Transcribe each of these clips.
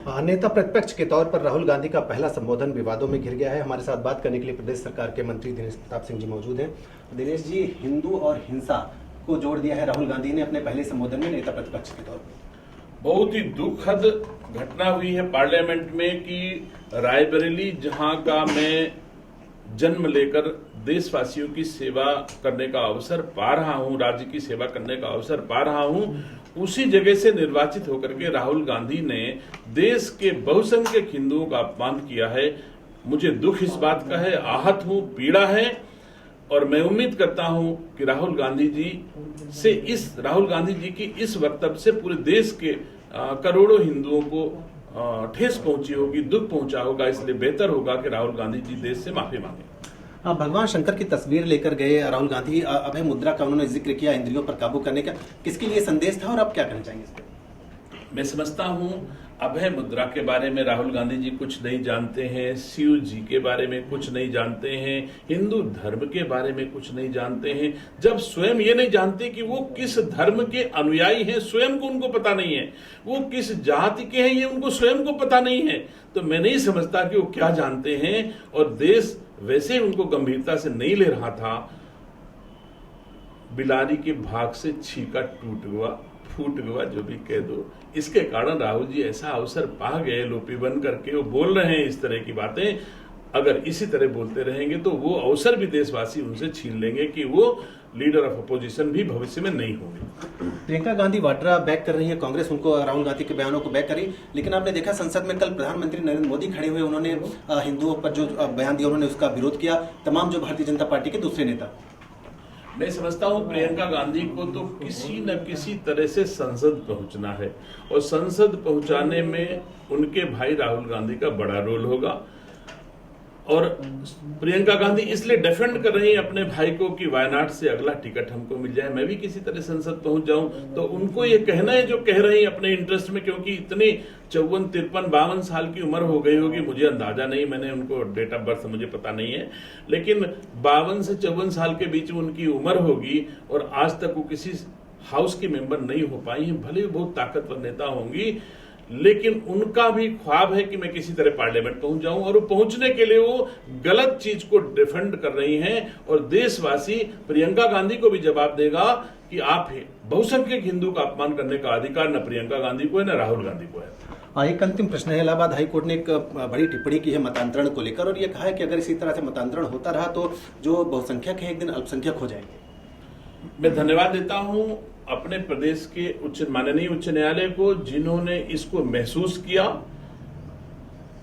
नेता प्रतिपक्ष के तौर पर राहुल गांधी का पहला संबोधन विवादों में घिर गया है। हमारे साथ बात करने के लिए प्रदेश सरकार के मंत्री दिनेश प्रताप सिंह जी मौजूद हैं। दिनेश जी, हिंदू और हिंसा को जोड़ दिया है राहुल गांधी ने अपने पहले संबोधन में नेता प्रतिपक्ष के तौर पर। बहुत ही दुखद घटना हुई है पार्लियामेंट में कि रायबरेली, जहां का मैं जन्म लेकर देशवासियों की सेवा करने का अवसर पा रहा हूं, राज्य की सेवा करने का अवसर पा रहा हूं, उसी जगह से निर्वाचित होकर के राहुल गांधी ने देश के बहुसंख्यक हिंदुओं का अपमान किया है। मुझे दुख इस बात का है, आहत हूं, पीड़ा है, और मैं उम्मीद करता हूं कि राहुल गांधी जी की इस वक्तव्य से पूरे देश के करोड़ों हिंदुओं को ठेस पहुंची होगी, दुख पहुंचा होगा। इसलिए बेहतर होगा कि राहुल गांधी जी देश से माफी मांगे। भगवान शंकर की तस्वीर लेकर गए राहुल गांधी, अभय मुद्रा का उन्होंने जिक्र किया, इंद्रियों पर काबू करने का, किसके लिए संदेश था और आप क्या कहना चाहेंगे इस पर? मैं समझता हूं अभय मुद्रा के बारे में राहुल गांधी जी कुछ नहीं जानते हैं, शिव जी के बारे में कुछ नहीं जानते हैं, हिंदू धर्म के बारे में कुछ नहीं जानते हैं। जब स्वयं ये नहीं जानते कि वो किस धर्म के अनुयायी हैं, स्वयं को उनको पता नहीं है, वो किस जाति के हैं ये उनको स्वयं को पता नहीं है, तो मैं नहीं समझता कि वो क्या जानते हैं। और देश वैसे उनको गंभीरता से नहीं ले रहा था। बिलारी के भाग से छीका फूट गया, जो भी कह दो। इसके कारण राहुल जी ऐसा अवसर पा गए, लोपी बन करके वो बोल रहे हैं इस तरह की बातें। अगर इसी तरह बोलते रहेंगे तो वो अवसर भी देशवासी उनसे छीन लेंगे कि वो लीडर ऑफ अपोजिशन भी भविष्य में नहीं होंगे। प्रियंका गांधी वाड्रा बैक कर रही है, कांग्रेस उनको राहुल गांधी के बयानों को बैक करी, लेकिन आपने देखा संसद में कल प्रधानमंत्री नरेंद्र मोदी खड़े हुए, उन्होंने हिंदुओं पर जो बयान दिया उन्होंने उसका विरोध किया, तमाम जो भारतीय जनता पार्टी के दूसरे नेता। मैं समझता हूं प्रियंका गांधी को तो किसी न किसी तरह से संसद पहुंचना है, और संसद पहुंचाने में उनके भाई राहुल गांधी का बड़ा रोल होगा। और प्रियंका गांधी इसलिए डिफेंड कर रही है अपने भाई को कि वायनाड से अगला टिकट हमको मिल जाए, मैं भी किसी तरह संसद पहुंच जाऊं। तो उनको ये कहना है जो कह रही है अपने इंटरेस्ट में, क्योंकि इतनी 54, 53, 52 साल की उम्र हो गई होगी, मुझे अंदाजा नहीं, मैंने उनको डेट ऑफ बर्थ मुझे पता नहीं है, लेकिन 52 से 54 साल के बीच में उनकी उम्र होगी, और आज तक वो किसी हाउस की मेंबर नहीं हो पाई है। भले ही बहुत ताकतवर नेता होंगी, लेकिन उनका भी ख्वाब है कि मैं किसी तरह पार्लियामेंट पहुंच जाऊं, और वो पहुंचने के लिए वो गलत चीज को डिफेंड कर रही हैं। और देशवासी प्रियंका गांधी को भी जवाब देगा कि आप बहुसंख्यक हिंदू का अपमान करने का अधिकार न प्रियंका गांधी को है न राहुल गांधी को है। एक अंतिम प्रश्न है। इलाहाबाद हाईकोर्ट ने एक बड़ी टिप्पणी की है मतांतरण को लेकर, और ये कहा है कि अगर इसी तरह से मतांतरण होता रहा तो जो बहुसंख्यक है एक दिन अल्पसंख्यक हो जाएंगे। मैं धन्यवाद देता हूं अपने प्रदेश के माननीय उच्च न्यायालय को, जिन्होंने इसको महसूस किया।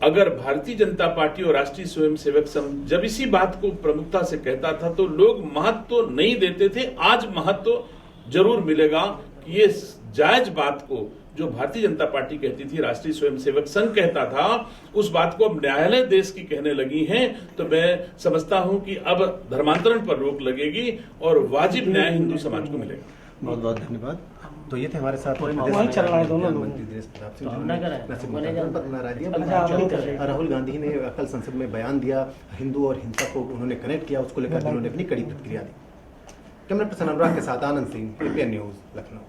अगर भारतीय जनता पार्टी और राष्ट्रीय स्वयंसेवक संघ जब इसी बात को प्रमुखता से कहता था तो लोग महत्व नहीं देते थे। आज महत्व जरूर मिलेगा कि ये जायज बात को जो भारतीय जनता पार्टी कहती थी, राष्ट्रीय स्वयंसेवक संघ कहता था, उस बात को अब न्यायालय देश की कहने लगी हैं। तो मैं समझता हूं कि अब धर्मांतरण पर रोक लगेगी और वाजिब न्याय हिंदू समाज को मिलेगा। बहुत बहुत धन्यवाद। तो ये थे हमारे साथ राहुल गांधी ने कल संसद में बयान दिया, हिंदू और हिंसा को उन्होंने कनेक्ट किया, उसको लेकर उन्होंने अपनी कड़ी प्रतिक्रिया दी। कैमरा पर्सन अनुराग के साथ आनंद सिंह, एपीएन न्यूज, लखनऊ।